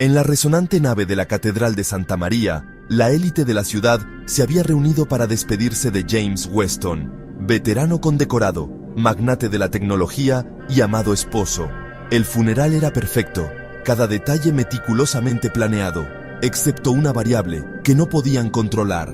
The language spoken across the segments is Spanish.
En la resonante nave de la Catedral de Santa María, la élite de la ciudad se había reunido para despedirse de James Weston, veterano condecorado, magnate de la tecnología y amado esposo. El funeral era perfecto, cada detalle meticulosamente planeado, excepto una variable que no podían controlar.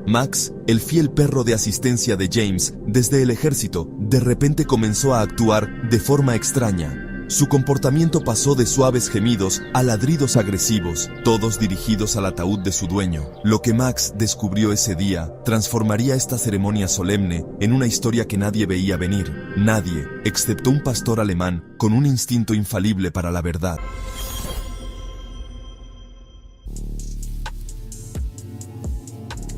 Max, el fiel perro de asistencia de James desde el ejército, de repente comenzó a actuar de forma extraña. Su comportamiento pasó de suaves gemidos a ladridos agresivos, todos dirigidos al ataúd de su dueño. Lo que Max descubrió ese día transformaría esta ceremonia solemne en una historia que nadie veía venir. Nadie, excepto un pastor alemán con un instinto infalible para la verdad.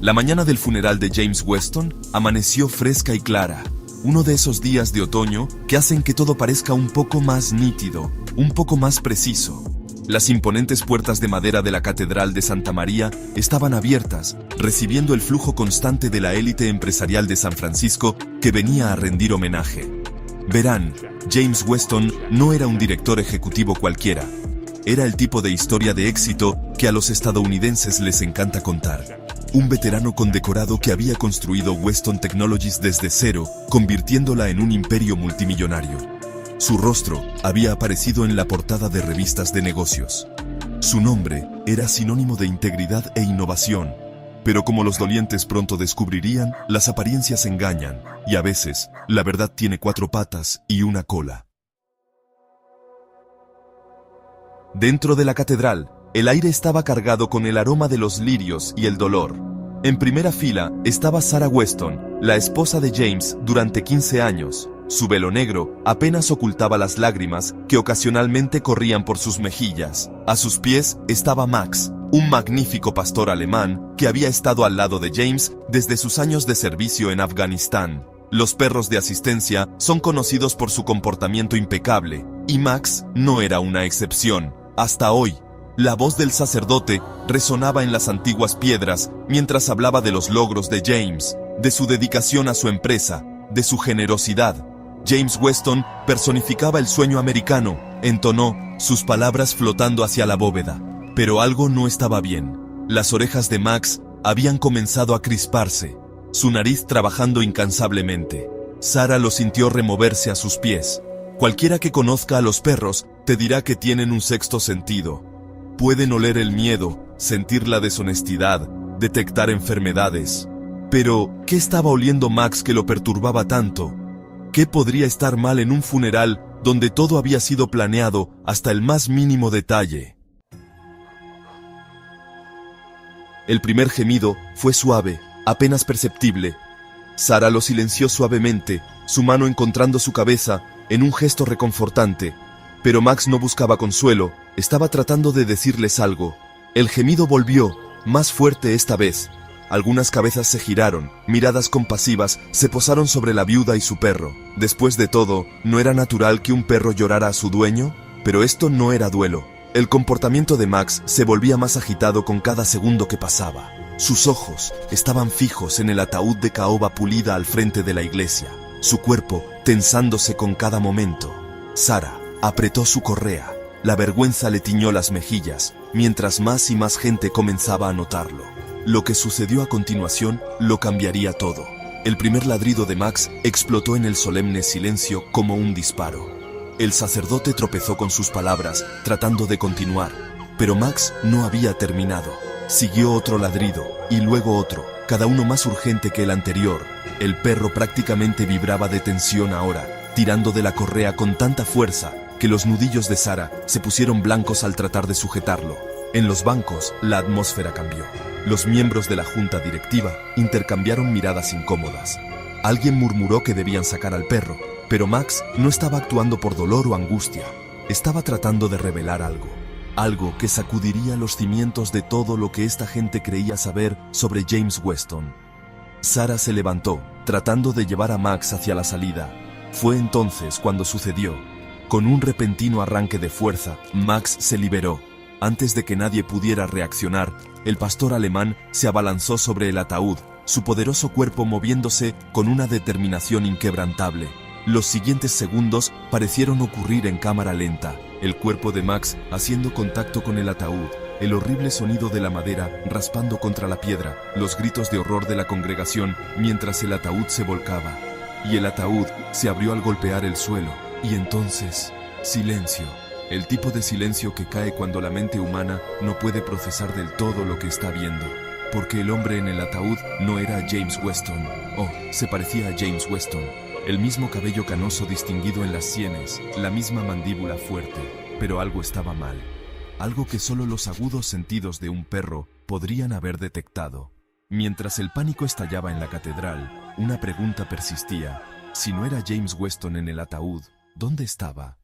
La mañana del funeral de James Weston amaneció fresca y clara. Uno de esos días de otoño que hacen que todo parezca un poco más nítido, un poco más preciso. Las imponentes puertas de madera de la Catedral de Santa María estaban abiertas, recibiendo el flujo constante de la élite empresarial de San Francisco que venía a rendir homenaje. Verán, James Weston no era un director ejecutivo cualquiera. Era el tipo de historia de éxito que a los estadounidenses les encanta contar. Un veterano condecorado que había construido Weston Technologies desde cero, convirtiéndola en un imperio multimillonario. Su rostro había aparecido en la portada de revistas de negocios. Su nombre era sinónimo de integridad e innovación. Pero como los dolientes pronto descubrirían, las apariencias engañan, y a veces, la verdad tiene 4 patas y una cola. Dentro de la catedral, el aire estaba cargado con el aroma de los lirios y el dolor. En primera fila estaba Sarah Weston, la esposa de James durante 15 años. Su velo negro apenas ocultaba las lágrimas que ocasionalmente corrían por sus mejillas. A sus pies estaba Max, un magnífico pastor alemán que había estado al lado de James desde sus años de servicio en Afganistán. Los perros de asistencia son conocidos por su comportamiento impecable, y Max no era una excepción. Hasta hoy, la voz del sacerdote resonaba en las antiguas piedras mientras hablaba de los logros de James, de su dedicación a su empresa, de su generosidad. James Weston personificaba el sueño americano, entonó sus palabras flotando hacia la bóveda. Pero algo no estaba bien. Las orejas de Max habían comenzado a crisparse, su nariz trabajando incansablemente. Sarah lo sintió removerse a sus pies. Cualquiera que conozca a los perros te dirá que tienen un sexto sentido. Pueden oler el miedo, sentir la deshonestidad, detectar enfermedades. Pero, ¿qué estaba oliendo Max que lo perturbaba tanto? ¿Qué podría estar mal en un funeral donde todo había sido planeado hasta el más mínimo detalle? El primer gemido fue suave, apenas perceptible. Sarah lo silenció suavemente, su mano encontrando su cabeza en un gesto reconfortante. Pero Max no buscaba consuelo, estaba tratando de decirles algo. El gemido volvió, más fuerte esta vez. Algunas cabezas se giraron, miradas compasivas se posaron sobre la viuda y su perro. Después de todo, ¿no era natural que un perro llorara a su dueño? Pero esto no era duelo. El comportamiento de Max se volvía más agitado con cada segundo que pasaba. Sus ojos estaban fijos en el ataúd de caoba pulida al frente de la iglesia, su cuerpo tensándose con cada momento. Sarah apretó su correa. La vergüenza le tiñó las mejillas, mientras más y más gente comenzaba a notarlo. Lo que sucedió a continuación lo cambiaría todo. El primer ladrido de Max explotó en el solemne silencio como un disparo. El sacerdote tropezó con sus palabras, tratando de continuar, pero Max no había terminado. Siguió otro ladrido, y luego otro, cada uno más urgente que el anterior. El perro prácticamente vibraba de tensión ahora, tirando de la correa con tanta fuerza que los nudillos de Sarah se pusieron blancos al tratar de sujetarlo. En los bancos, la atmósfera cambió. Los miembros de la junta directiva intercambiaron miradas incómodas. Alguien murmuró que debían sacar al perro, pero Max no estaba actuando por dolor o angustia. Estaba tratando de revelar algo. Algo que sacudiría los cimientos de todo lo que esta gente creía saber sobre James Weston. Sarah se levantó, tratando de llevar a Max hacia la salida. Fue entonces cuando sucedió. Con un repentino arranque de fuerza, Max se liberó. Antes de que nadie pudiera reaccionar, el pastor alemán se abalanzó sobre el ataúd, su poderoso cuerpo moviéndose con una determinación inquebrantable. Los siguientes segundos parecieron ocurrir en cámara lenta. el cuerpo de Max haciendo contacto con el ataúd, el horrible sonido de la madera raspando contra la piedra, los gritos de horror de la congregación mientras el ataúd se volcaba. Y el ataúd se abrió al golpear el suelo. Y entonces, silencio. El tipo de silencio que cae cuando la mente humana no puede procesar del todo lo que está viendo. Porque el hombre en el ataúd no era James Weston. Oh, se parecía a James Weston. El mismo cabello canoso distinguido en las sienes, la misma mandíbula fuerte. Pero algo estaba mal. Algo que solo los agudos sentidos de un perro podrían haber detectado. Mientras el pánico estallaba en la catedral, una pregunta persistía. Si no era James Weston en el ataúd, ¿dónde estaba?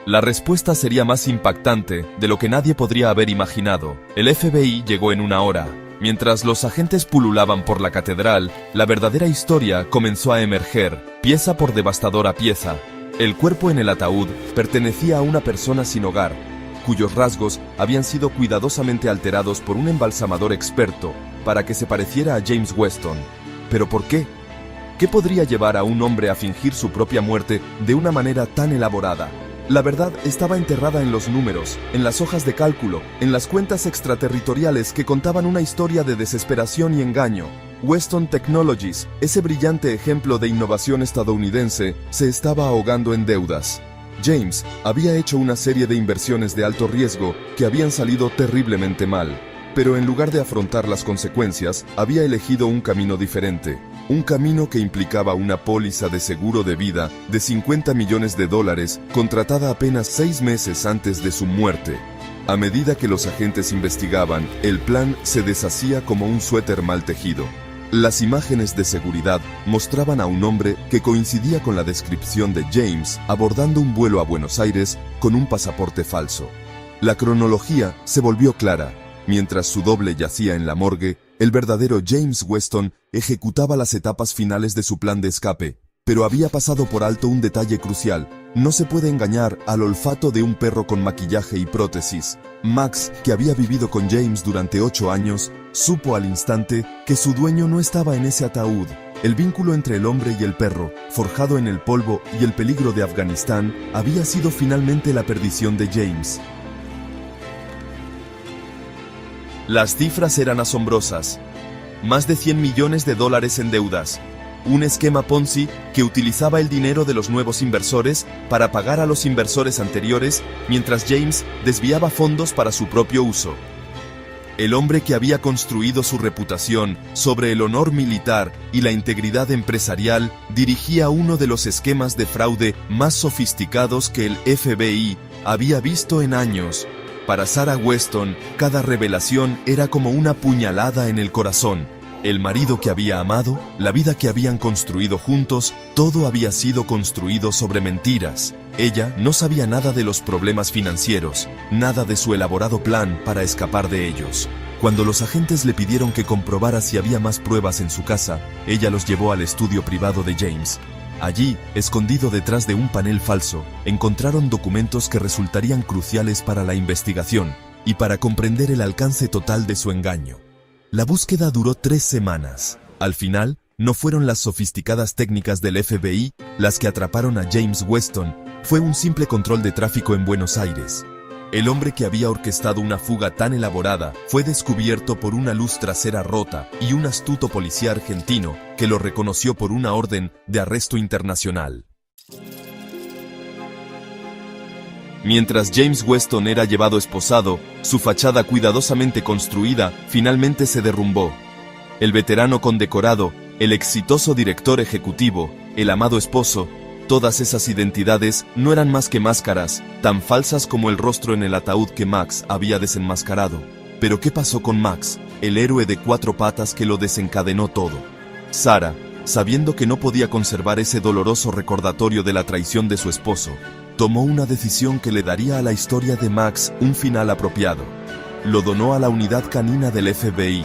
La respuesta sería más impactante de lo que nadie podría haber imaginado. El FBI llegó en 1 hora. Mientras los agentes pululaban por la catedral, la verdadera historia comenzó a emerger, pieza por devastadora pieza. El cuerpo en el ataúd pertenecía a una persona sin hogar, cuyos rasgos habían sido cuidadosamente alterados por un embalsamador experto para que se pareciera a James Weston. ¿Pero por qué? ¿Qué podría llevar a un hombre a fingir su propia muerte de una manera tan elaborada? La verdad estaba enterrada en los números, en las hojas de cálculo, en las cuentas extraterritoriales que contaban una historia de desesperación y engaño. Weston Technologies, ese brillante ejemplo de innovación estadounidense, se estaba ahogando en deudas. James había hecho una serie de inversiones de alto riesgo que habían salido terriblemente mal, pero en lugar de afrontar las consecuencias, había elegido un camino diferente. Un camino que implicaba una póliza de seguro de vida de $50 millones, contratada apenas 6 meses antes de su muerte. A medida que los agentes investigaban, el plan se deshacía como un suéter mal tejido. Las imágenes de seguridad mostraban a un hombre que coincidía con la descripción de James abordando un vuelo a Buenos Aires con un pasaporte falso. La cronología se volvió clara. Mientras su doble yacía en la morgue, el verdadero James Weston ejecutaba las etapas finales de su plan de escape, pero había pasado por alto un detalle crucial. No se puede engañar al olfato de un perro con maquillaje y prótesis. Max, que había vivido con James durante 8 años, supo al instante que su dueño no estaba en ese ataúd. El vínculo entre el hombre y el perro, forjado en el polvo y el peligro de Afganistán, había sido finalmente la perdición de James. Las cifras eran asombrosas. Más de $100 millones en deudas. Un esquema Ponzi que utilizaba el dinero de los nuevos inversores para pagar a los inversores anteriores, mientras James desviaba fondos para su propio uso. El hombre que había construido su reputación sobre el honor militar y la integridad empresarial dirigía uno de los esquemas de fraude más sofisticados que el FBI había visto en años. Para Sarah Weston, cada revelación era como una puñalada en el corazón. El marido que había amado, la vida que habían construido juntos, todo había sido construido sobre mentiras. Ella no sabía nada de los problemas financieros, nada de su elaborado plan para escapar de ellos. Cuando los agentes le pidieron que comprobara si había más pruebas en su casa, ella los llevó al estudio privado de James. Allí, escondido detrás de un panel falso, encontraron documentos que resultarían cruciales para la investigación y para comprender el alcance total de su engaño. La búsqueda duró 3 semanas. Al final, no fueron las sofisticadas técnicas del FBI las que atraparon a James Weston, fue un simple control de tráfico en Buenos Aires. El hombre que había orquestado una fuga tan elaborada fue descubierto por una luz trasera rota y un astuto policía argentino que lo reconoció por una orden de arresto internacional. Mientras James Weston era llevado esposado, su fachada cuidadosamente construida finalmente se derrumbó. El veterano condecorado, el exitoso director ejecutivo, el amado esposo, todas esas identidades no eran más que máscaras, tan falsas como el rostro en el ataúd que Max había desenmascarado. Pero ¿qué pasó con Max, el héroe de 4 patas que lo desencadenó todo? Sarah, sabiendo que no podía conservar ese doloroso recordatorio de la traición de su esposo, tomó una decisión que le daría a la historia de Max un final apropiado. Lo donó a la unidad canina del FBI,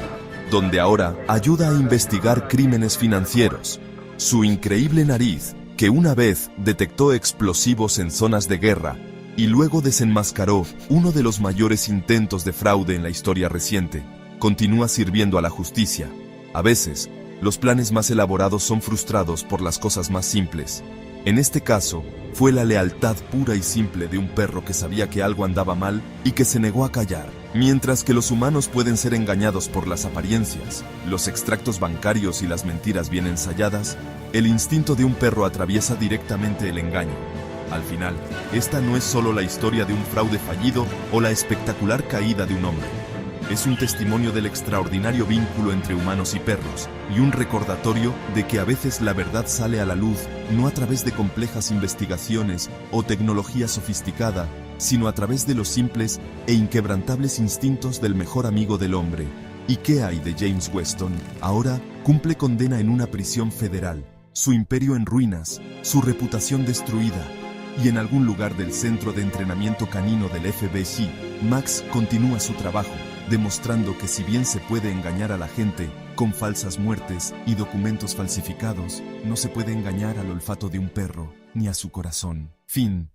donde ahora ayuda a investigar crímenes financieros. Su increíble nariz, que una vez detectó explosivos en zonas de guerra y luego desenmascaró uno de los mayores intentos de fraude en la historia reciente, continúa sirviendo a la justicia. A veces, Los planes más elaborados son frustrados por las cosas más simples. En este caso, fue la lealtad pura y simple de un perro que sabía que algo andaba mal y que se negó a callar. Mientras que los humanos pueden ser engañados por las apariencias, los extractos bancarios y las mentiras bien ensayadas, el instinto de un perro atraviesa directamente el engaño. Al final, esta no es solo la historia de un fraude fallido o la espectacular caída de un hombre. Es un testimonio del extraordinario vínculo entre humanos y perros, y un recordatorio de que a veces la verdad sale a la luz no a través de complejas investigaciones o tecnología sofisticada, sino a través de los simples e inquebrantables instintos del mejor amigo del hombre. ¿Y qué hay de James Weston? Ahora cumple condena en una prisión federal, su imperio en ruinas, su reputación destruida. Y en algún lugar del centro de entrenamiento canino del FBI, Max continúa su trabajo, demostrando que si bien se puede engañar a la gente con falsas muertes y documentos falsificados, no se puede engañar al olfato de un perro, ni a su corazón. Fin.